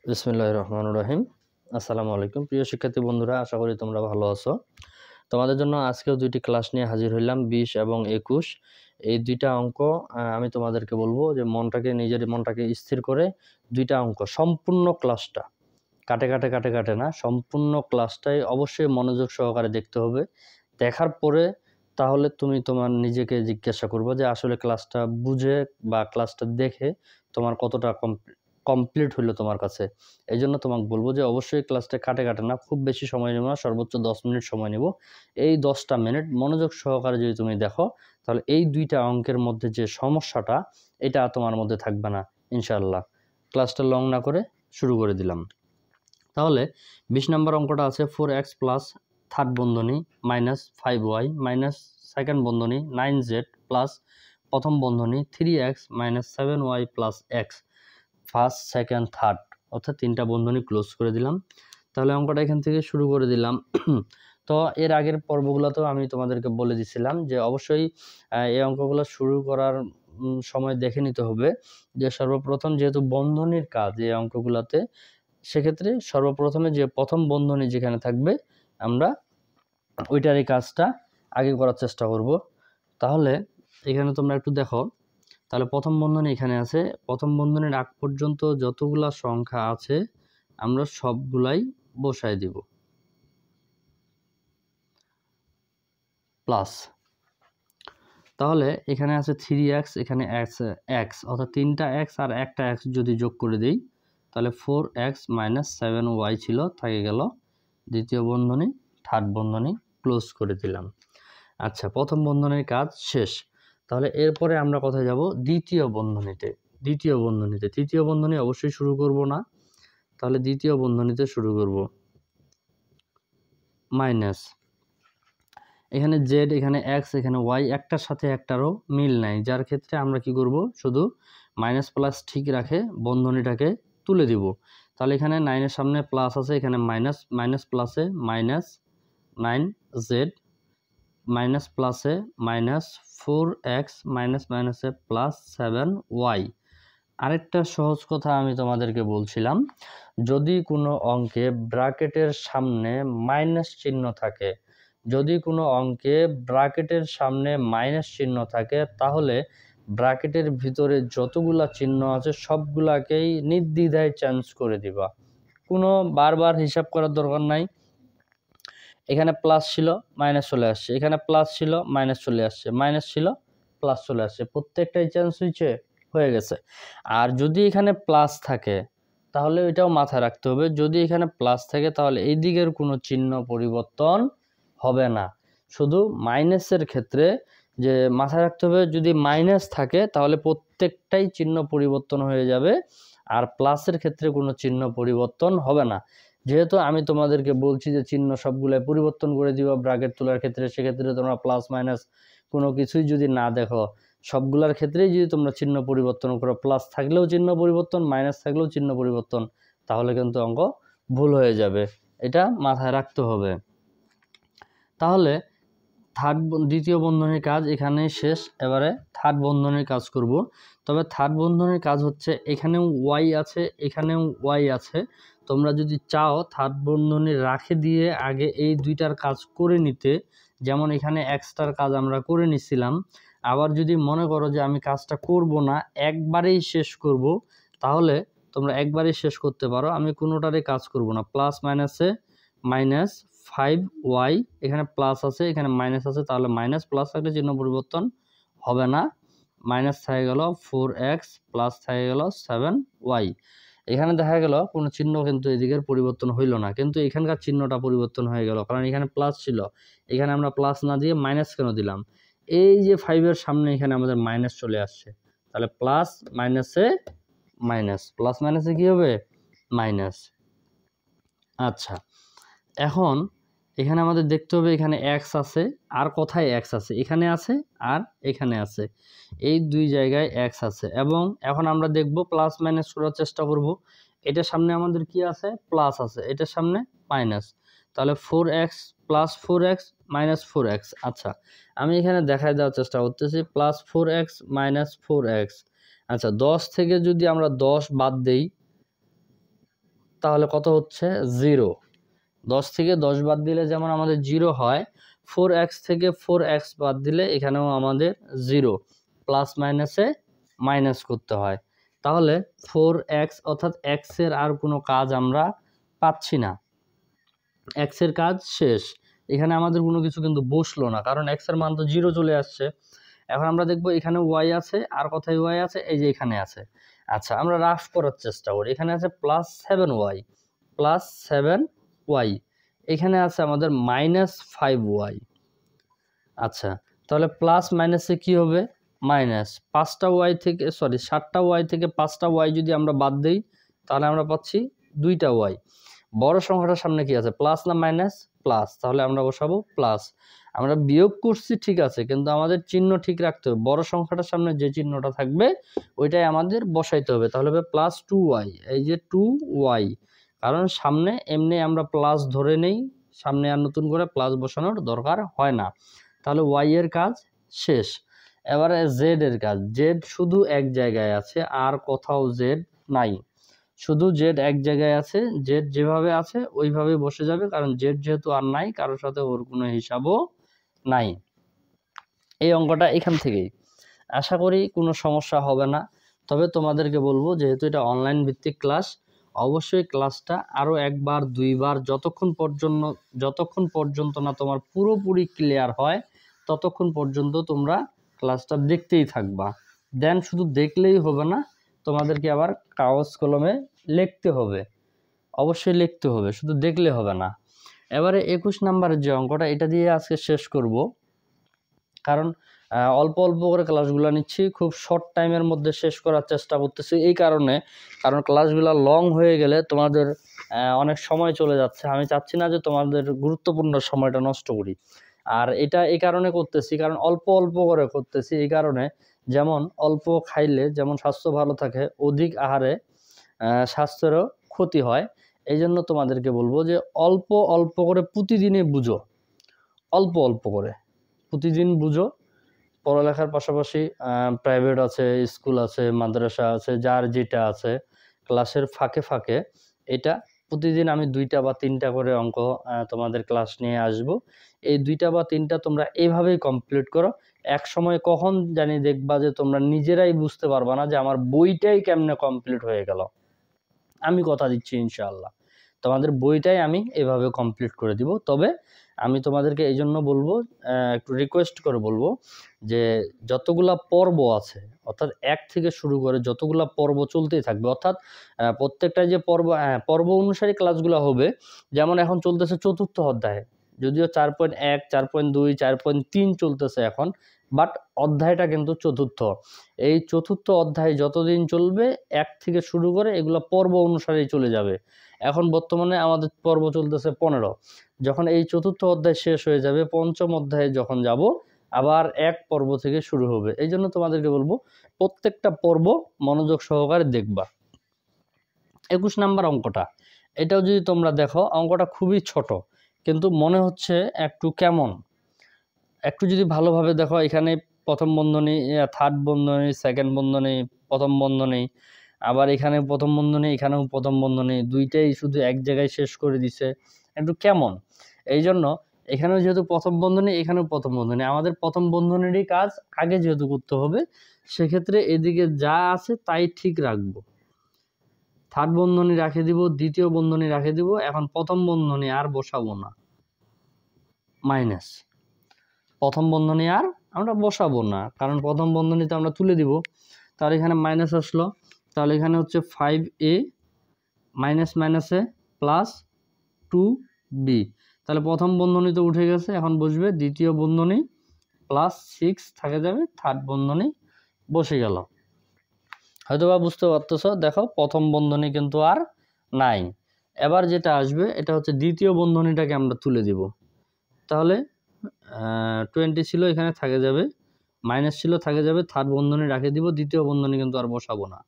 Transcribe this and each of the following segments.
বিসমিল্লাহির রহমানির রহিম। আসসালামু আলাইকুম প্রিয় শিক্ষার্থী বন্ধুরা, আশা করি তোমরা ভালো আছো। তোমাদের জন্য আজকেও দুইটি ক্লাস নিয়ে হাজির হইলাম, 20 এবং 21। এই দুইটা অঙ্ক আমি তোমাদেরকে বলবো যে নিজের মনটাকে স্থির করে দুইটা অঙ্ক সম্পূর্ণ ক্লাসটা কাটে না, সম্পূর্ণ ক্লাসটাই অবশ্যই মনোযোগ সহকারে দেখতে হবে। দেখার পরে তাহলে তুমি তোমার নিজেকে জিজ্ঞাসা করবে যে আসলে ক্লাসটা বুঝে বা ক্লাসটা দেখে তোমার কতটা কমপ্লিট হইলো তোমার কাছে। এই জন্য তোমাকে বলবো যে অবশ্যই ক্লাসটা কাটে না, খুব বেশি সময় নেব না, সর্বোচ্চ 10 মিনিট সময় নেব। এই 10টা মিনিট মনোযোগ সহকারে যদি তুমি দেখো তাহলে এই দুইটা অঙ্কের মধ্যে যে সমস্যাটা এটা তোমার মধ্যে থাকবে না ইনশাআল্লাহ। ক্লাসটা লং না করে শুরু করে দিলাম। তাহলে 20 নম্বর অঙ্কটা আছে 4x প্লাস থার্ড বন্ধনী মাইনাস 5y মাইনাস সেকেন্ড বন্ধনী 9z প্লাস প্রথম বন্ধনী 3x minus 7y plus x first second third, অর্থাৎ তিনটা বন্ধনী ক্লোজ করে দিলাম। তাহলে অঙ্কটা এখান থেকে শুরু করে দিলাম। তো এর আগের পর্বগুলোতেও আমি তোমাদেরকে বলে দিছিলাম যে অবশ্যই এই অঙ্কগুলো শুরু করার সময় দেখে নিতে হবে যে সর্বপ্রথম যেহেতু বন্ধনীর কাজ এই অঙ্কগুলোতে, সেক্ষেত্রে সর্বপ্রথমে যে প্রথম বন্ধনী যেখানে থাকবে আমরা ওইটারই কাজটা আগে করার চেষ্টা করব। তাহলে এখানে তোমরা একটু দেখো, তাহলে প্রথম বন্ধনী এখানে আছে, প্রথম বন্ধনীর আগ পর্যন্ত যতগুলা সংখ্যা আছে আমরা সবগুলাই বসায় দিব প্লাস। তাহলে এখানে আছে 3x, এখানে x অর্থাৎ তিনটা x আর একটা x যদি যোগ করে দেই তাহলে 4x মাইনাস 7y ছিল, থেকে গেল দ্বিতীয় বন্ধনী, থার্ড বন্ধনী ক্লোজ করে দিলাম। আচ্ছা, প্রথম বন্ধনীর কাজ শেষ। তাহলে এরপরে আমরা কোথায় যাব? দ্বিতীয় বন্ধনীতে। তৃতীয় বন্ধনী অবশ্যই শুরু করব না, তাহলে দ্বিতীয় বন্ধনীতে শুরু করব। মাইনাস, এখানে z, এখানে x, এখানে y, একটার সাথে একটারও মিল নাই, যার ক্ষেত্রে আমরা কি করব, শুধু মাইনাস প্লাস ঠিক রাখে বন্ধনীটাকে তুলে দিব। তাহলে এখানে 9 এর সামনে প্লাস আছে, এখানে মাইনাস, মাইনাস প্লাসে মাইনাস 9z মাইনাস প্লাসে মাইনাস 4x মাইনাস মাইনাসে প্লাস 7y। আরেকটা সহজ কথা আমি তোমাদেরকে বলছিলাম, যদি কোনো অঙ্কে ব্র্যাকেটের সামনে মাইনাস চিহ্ন থাকে, তাহলে ব্র্যাকেটের ভিতরে যতগুলা চিহ্ন আছে সবগুলাকেই নির্দ্বিধায় চেঞ্জ করে দিবা, কোনো বারবার হিসাব করার দরকার নাই। এখানে প্লাস ছিল মাইনাস চলে আসছে, এখানে প্লাস ছিল মাইনাস চলে আসছে, মাইনাস ছিল প্লাস চলে আসছে, প্রত্যেকটাই চেঞ্জ হয়ে গেছে। আর যদি এখানে প্লাস থাকে তাহলে এটাও মাথায় রাখতে হবে, যদি এখানে প্লাস থাকে তাহলে এই দিকের কোনো চিহ্ন পরিবর্তন হবে না। শুধু মাইনাসের ক্ষেত্রে যে মাথায় রাখতে হবে, যদি মাইনাস থাকে তাহলে প্রত্যেকটাই চিহ্ন পরিবর্তন হয়ে যাবে, আর প্লাসের ক্ষেত্রে কোনো চিহ্ন পরিবর্তন হবে না। যেহেতু আমি তোমাদেরকে বলছি যে চিহ্ন সবগুলাই পরিবর্তন করে দিবা ব্র্যাকেট তোলার ক্ষেত্রে, সেক্ষেত্রে তোমরা প্লাস মাইনাস কোনো কিছুই যদি না দেখো, সবগুলার ক্ষেত্রেই যদি তোমরা চিহ্ন পরিবর্তন করো, প্লাস থাকলেও চিহ্ন পরিবর্তন, মাইনাস থাকলেও চিহ্ন পরিবর্তন, তাহলে কিন্তু অঙ্ক ভুল হয়ে যাবে, এটা মাথায় রাখতে হবে। তাহলে দ্বিতীয় বন্ধনীর কাজ এখানে শেষ, এবারে থার্ড বন্ধনীর কাজ করব। তবে থার্ড বন্ধনীর কাজ হচ্ছে এখানেও y আছে, এখানেও y আছে। তোমরা যদি চাও থার্ড বন্ধনী রাখে দিয়ে আগে এই দুইটার কাজ করে নিতে, যেমন এখানে এক্সটার কাজ আমরা করে নিছিলাম, আবার যদি মনে করো যে আমি কাজটা করব না, একবারেই শেষ করব, তাহলে তোমরা একবারেই শেষ করতে পারো। আমি কোনোটারই কাজ করব না, প্লাস মাইনাসে মাইনাস 5y, এখানে প্লাস আছে এখানে মাইনাস আছে, তাহলে মাইনাস প্লাস থাকলে চিহ্ন পরিবর্তন হবে না, মাইনাস থেকে গেল 4x প্লাস থেকে গেল 7y। এখানে দেখা গেল কোনো চিহ্ন কিন্তু এদিকের পরিবর্তন হইল না, কিন্তু এখানকার চিহ্নটা পরিবর্তন হয়ে গেল, কারণ এখানে প্লাস ছিল, এখানে আমরা প্লাস না দিয়ে মাইনাস কেন দিলাম? এই যে 5-এর সামনে এখানে আমাদের মাইনাস চলে আসছে, তাহলে প্লাস মাইনাসে মাইনাস, প্লাস মাইনাসে কি হবে? মাইনাস। আচ্ছা, এখন এখানে আমাদের দেখতে হবে এখানে x আছে, আর কোথায় x আছে? এখানে আছে আর এখানে আছে, এই দুই জায়গায় x আছে। এবং এখন আমরা দেখব প্লাস মাইনাস করার চেষ্টা করব। এটার সামনে আমাদের কি আছে? প্লাস আছে, এটার সামনে মাইনাস, তাহলে 4x plus 4x minus 4x। আচ্ছা, আমি এখানে দেখাই দেওয়ার চেষ্টা করতেছি, প্লাস 4x মাইনাস 4x। আচ্ছা, 10 থেকে যদি আমরা 10 বাদ দেই তাহলে কত হচ্ছে 0। 10 থেকে 10 বাদ দিলে যেমন আমাদের 0 হয়, 4x থেকে 4x বাদ দিলে এখানেও আমাদের 0, প্লাস মাইনাসে মাইনাস করতে হয়। তাহলে 4x অর্থাৎ x এর আর কোনো কাজ আমরা পাচ্ছি না, x এর কাজ শেষ। এখানে আমাদের কোনো কিছু কিন্তু বসলো না, কারণ x এর মান তো 0 চলে আসছে। এখন আমরা দেখব এখানে y আছে, আর কোথায় y আছে, এই যে এখানে আছে। আচ্ছা, আমরা রাফ করার চেষ্টা করি। এখানে আছে +7y, +7y, এখানে আছে আমাদের -5y। আচ্ছা, তাহলে প্লাস মাইনাসে কি হবে, মাইনাস। 5টা y থেকে 7টা y থেকে 5টা y যদি আমরা বাদ দিই, তাহলে আমরা পাচ্ছি 2টা y। বড় সংখ্যাটার সামনে কি আছে, প্লাস না মাইনাস, প্লাস, তাহলে আমরা বসাবো প্লাস। আমরা বিয়োগ করছি ঠিক আছে, কিন্তু আমাদের চিহ্ন ঠিক রাখতে হবে। বড় সংখ্যাটার সামনে যে চিহ্নটা থাকবে ওইটাই আমাদের বসাইতে হবে। তাহলে হবে +2y, এই যে 2y, কারণ সামনে এমনি আমরা প্লাস ধরে নেই, সামনে আর নতুন করে প্লাস বসানোর দরকার হয় না। তাহলে y এর কাজ শেষ। এবারে z এর কাজ। z শুধু এক জায়গায় আছে, আর কোথাও z নাই, শুধু z এক জায়গায় আছে। z যেভাবে আছে ওইভাবে বসে যাবে, কারণ z যেহেতু আর নাই, কারোর সাথে ওর কোনো হিসাবও নাই। এই অঙ্কটা এখান থেকেই, আশা করি কোনো সমস্যা হবে না। তবে তোমাদেরকে বলবো, যেহেতু এটা অনলাইন ভিত্তিক ক্লাস, অবশ্যই ক্লাসটা আরও একবার দুইবার যতক্ষণ পর্যন্ত না তোমার পুরোপুরি ক্লিয়ার হয় ততক্ষণ পর্যন্ত তোমরা ক্লাসটা দেখতেই থাকবা। দেন শুধু দেখলেই হবে না, তোমাদেরকে আবার কাগজ কলমে লিখতে হবে, অবশ্যই লিখতে হবে, শুধু দেখলে হবে না। এবারে 21 নাম্বারের যে অঙ্কটা, এটা দিয়ে আজকে শেষ করব, কারণ অল্প অল্প করে ক্লাসগুলো নিচ্ছি, খুব শর্ট টাইমের মধ্যে শেষ করার চেষ্টা করতেছি। এই কারণে, কারণ ক্লাসগুলো লং হয়ে গেলে তোমাদের অনেক সময় চলে যাচ্ছে। আমি চাচ্ছি না যে তোমাদের গুরুত্বপূর্ণ সময়টা নষ্ট করি। আর এটা এই কারণে করতেছি, কারণ অল্প অল্প করে করতেছি। এই কারণে, যেমন অল্প খাইলে যেমন স্বাস্থ্য ভালো থাকে, অধিক আহারে স্বাস্থ্যেরও ক্ষতি হয়। এই জন্য তোমাদেরকে বলবো যে অল্প অল্প করে প্রতিদিনে বুঝো, অল্প অল্প করে প্রতিদিন বুঝো। পড়ালেখার পাশাপাশি প্রাইভেট আছে, স্কুল আছে, মাদ্রাসা আছে, যার যেটা আছে, ক্লাসের ফাঁকে ফাঁকে এটা প্রতিদিন আমি 2টা বা 3টা করে অঙ্ক তোমাদের ক্লাস নিয়ে আসব। এই 2টা বা 3টা তোমরা এইভাবেই কমপ্লিট করো। এক সময় কখন জানি দেখবা যে তোমরা নিজেরাই বুঝতে পারবা না যে আমার বইটাই কেমনে কমপ্লিট হয়ে গেল। আমি কথা দিচ্ছি ইনশাআল্লাহ তোমাদের বইটাই আমি এভাবে কমপ্লিট করে দিব। তবে আমি তোমাদেরকে এই জন্য বলবো, একটু রিকোয়েস্ট করে বলবো, যে যতগুলা পর্ব আছে, অর্থাৎ 1 থেকে শুরু করে যতগুলা পর্ব চলতেই থাকবে, অর্থাৎ প্রত্যেকটা যে পর্ব অনুসারে ক্লাসগুলো হবে। যেমন এখন চলতেছে 4র্থ অধ্যায়, যদিও 4.1, 4.2, 4.3 চলতেছে এখন, বাট অধ্যায়টা কিন্তু 4র্থ। এই 4র্থ অধ্যায় যতদিন চলবে 1 থেকে শুরু করে এগুলো পর্ব অনুসারেই চলে যাবে। এখন বর্তমানে আমাদের পর্ব চলতেছে 15। যখন এই 4র্থ অধ্যায় শেষ হয়ে যাবে, 5ম অধ্যায়ে যখন যাব, আবার 1 পর্ব থেকে শুরু হবে। এই জন্য তোমাদেরকে বলবো প্রত্যেকটা পর্ব মনোযোগ সহকারে দেখবা। 21 নাম্বার অঙ্কটা, এটাও যদি তোমরা দেখো, অঙ্কটা খুবই ছোট, কিন্তু মনে হচ্ছে একটু কেমন। একটু যদি ভালোভাবে দেখো, এখানে প্রথম বন্ধনী, থার্ড বন্ধনী, সেকেন্ড বন্ধনী, প্রথম বন্ধনী, আবার এখানে প্রথম বন্ধনী, এখানেও প্রথম বন্ধনী, দুইটাই শুধু এক জায়গায় শেষ করে দিছে, একটু কেমন। এই জন্য এখানেও যেহেতু প্রথম বন্ধনী, এখানেও প্রথম বন্ধনী, আমাদের প্রথম বন্ধনীরই কাজ আগে যেহেতু করতে হবে, সেক্ষেত্রে এদিকে যা আছে তাই ঠিক রাখবো। থার্ড বন্ধনী রাখে দিব, দ্বিতীয় বন্ধনী রাখে দিব। এখন প্রথম বন্ধনী আর বসাবো না, মাইনাস। প্রথম বন্ধনী আর আমরা বসাবো না, কারণ প্রথম বন্ধনীতে আমরা তুলে দিব। তাহলে এখানে মাইনাস আসলো, তাহলে এখানে হচ্ছে 5a মাইনাস মাইনাসে প্লাস 2b। তাহলে প্রথম বন্ধনী তো উঠে গেছে, এখন বসবে দ্বিতীয় বন্ধনী, প্লাস 6 থাকে যাবে, থার্ড বন্ধনী বসে গেল। হয়তো বা বুঝতে পারতেছ, দেখো প্রথম বন্ধনী কিন্তু আর নাই। এবার যেটা আসবে এটা হচ্ছে দ্বিতীয় বন্ধনীটাকে আমরা তুলে দিব। তাহলে 20 ছিল, এখানে থাকে যাবে, মাইনাস ছিল থাকে যাবে, থার্ড বন্ধনী রাখে দিব, দ্বিতীয় বন্ধনী কিন্তু আর বসাবো না।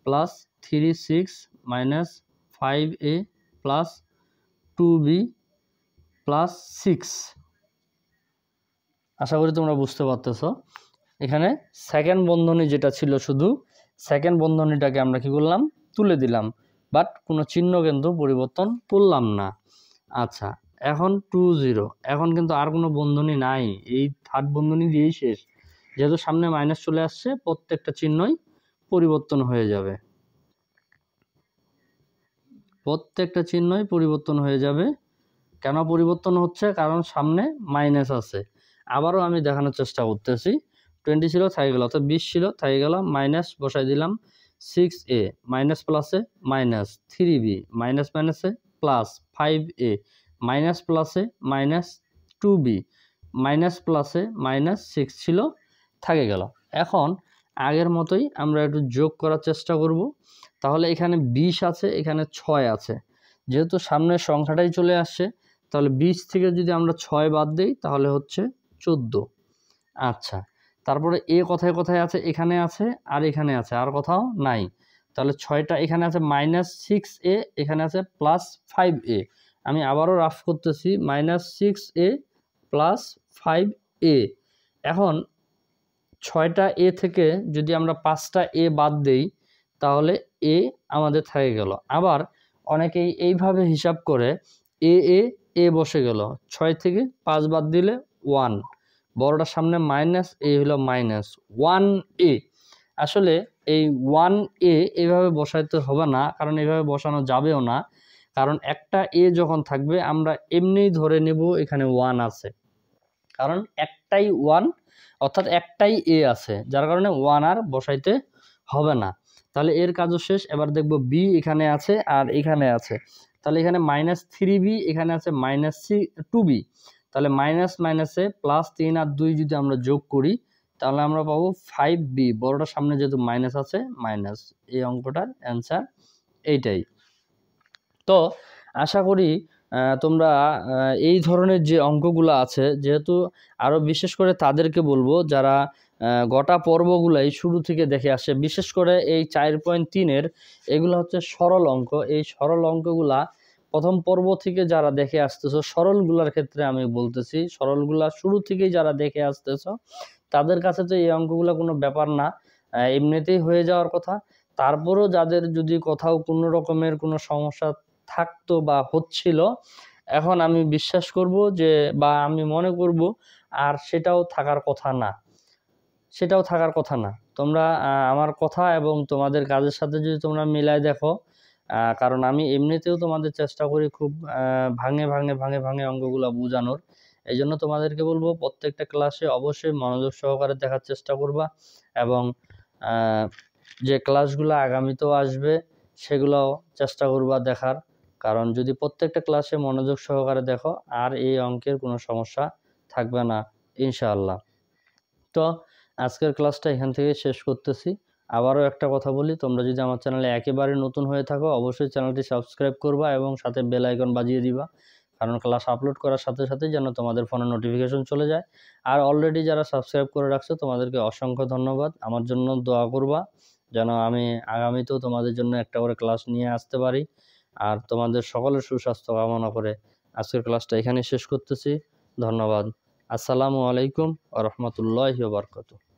Plus 3 6 minus 5a plus 2b plus 6। আশা করি তোমরা বুঝতে পারতেছ। এখানে সেকেন্ড বন্ধনী যেটা ছিল, শুধু সেকেন্ড বন্ধনীটাকে আমরা কি করলাম, তুলে দিলাম। বাট কোনো চিহ্ন কিন্তু পরিবর্তন করলাম না। আচ্ছা, এখন 20, এখন কিন্তু আর কোনো বন্ধনী নাই, এই থার্ড বন্ধনী দিয়েই শেষ। যেহেতু সামনে মাইনাস চলে আসছে, প্রত্যেকটা চিহ্নই পরিবর্তন হয়ে যাবে, প্রত্যেকটা চিহ্নই পরিবর্তন হয়ে যাবে। কেন পরিবর্তন হচ্ছে? কারণ সামনে মাইনাস আছে। আবারও আমি দেখানোর চেষ্টা করতেছি। 20 ছিল, থাকি গেল, অর্থাৎ 20 ছিল, থাকি গেল, মাইনাস বসাই দিলাম 6a, মাইনাস প্লাসে মাইনাস 3b, মাইনাস মাইনাসে প্লাস 5a, মাইনাস প্লাসে মাইনাস 2b, মাইনাস প্লাসে মাইনাস 6 ছিল, থাকে গেল। এখন আগের মতোই আমরা একটু যোগ করার চেষ্টা করব। তাহলে এখানে 20 আছে, এখানে 6 আছে। যেহেতু সামনের সংখ্যাটাই চলে আসছে, তাহলে 20 থেকে যদি আমরা 6 বাদ দিই তাহলে হচ্ছে 14। আচ্ছা, তারপরে এ কোথায় কোথায় আছে? এখানে আছে আর এখানে আছে, আর কোথাও নাই। তাহলে 6টা এখানে আছে -6a, এখানে আছে +5a। আমি আবারও রাফ করতেছি, -6a + 5a। এখন 6টা এ থেকে যদি আমরা 5টা এ বাদ দেই তাহলে এ আমাদের থেকে গেল। আবার অনেকেই এইভাবে হিসাব করে, এ বসে গেল, 6 থেকে 5 বাদ দিলে 1, বড়টার সামনে মাইনাস, এ হলো -1a। আসলে এই 1a এইভাবে বসাইতে হবে না, কারণ এইভাবে বসানো যাবেও না। কারণ একটা এ যখন থাকবে আমরা এমনিই ধরে নেব এখানে 1 আছে, কারণ একটাই 1, অর্থাৎ একটাই এ আছে, যার কারণে 1 আর বসাইতে হবে না। তাহলে এর কাজও শেষ। এবার দেখব বি এখানে আছে আর এখানে আছে, তাহলে এখানে -3b, এখানে আছে -2b। তাহলে মাইনাস মাইনাসে +3 আর 2 যদি আমরা যোগ করি তাহলে আমরা পাবো 5b, বড়টার সামনে যেহেতু মাইনাস আছে মাইনাস। এই অঙ্কটার অ্যান্সার এইটাই। তো আশা করি তোমরা এই ধরনের যে অঙ্কগুলো আছে, যেহেতু আরও বিশেষ করে তাদেরকে বলবো যারা গোটা পর্বগুলাই শুরু থেকে দেখে আসে, বিশেষ করে এই 4.3-এর এগুলো হচ্ছে সরল অঙ্ক। এই সরল অঙ্কগুলা প্রথম পর্ব থেকে যারা দেখে আসতেছো, সরলগুলার ক্ষেত্রে আমি বলতেছি, সরলগুলা শুরু থেকেই যারা দেখে আসতেছো তাদের কাছে তো এই অঙ্কগুলো কোনো ব্যাপার না, এমনিতেই হয়ে যাওয়ার কথা। তারপরও যাদের যদি কোথাও কোনো রকমের কোনো সমস্যা থাকতো বা হচ্ছিল, এখন আমি বিশ্বাস করব যে, বা আমি মনে করব আর সেটাও থাকার কথা না, সেটাও থাকার কথা না। তোমরা আমার কথা এবং তোমাদের কাজের সাথে যদি তোমরা মিলায় দেখো, কারণ আমি এমনিতেও তোমাদের চেষ্টা করি খুব ভাঙে ভাঙে ভাঙে ভাঙে অঙ্কগুলো বোঝানোর। এই জন্য তোমাদেরকে বলবো প্রত্যেকটা ক্লাসে অবশ্যই মনোযোগ সহকারে দেখার চেষ্টা করবা, এবং যে ক্লাসগুলো আগামীতেও আসবে সেগুলোও চেষ্টা করবা দেখার। কারণ যদি প্রত্যেকটা ক্লাসে মনোযোগ সহকারে দেখো আর এই অঙ্কের কোনো সমস্যা থাকবে না ইনশাআল্লাহ। তো আজকের ক্লাসটা এখান থেকে শেষ করতেছি। আবারও একটা কথা বলি, তোমরা যদি আমার চ্যানেলে একেবারে নতুন হয়ে থাকো অবশ্যই চ্যানেলটি সাবস্ক্রাইব করবা এবং সাথে বেল আইকন বাজিয়ে দিবা, কারণ ক্লাস আপলোড করার সাথে সাথেই যেন তোমাদের ফোনে নোটিফিকেশন চলে যায়। আর অলরেডি যারা সাবস্ক্রাইব করে রাখছো তোমাদেরকে অসংখ্য ধন্যবাদ। আমার জন্য দোয়া করবা যেন আমি আগামীতেও তোমাদের জন্য একটা করে ক্লাস নিয়ে আসতে পারি। আর তোমাদের সকলের সুস্বাস্থ্য কামনা করে আজকের ক্লাসটা এখানেই শেষ করতেছি। ধন্যবাদ। আসসালামু আলাইকুম ওয়া রাহমাতুল্লাহি ওয়া বারাকাতুহু।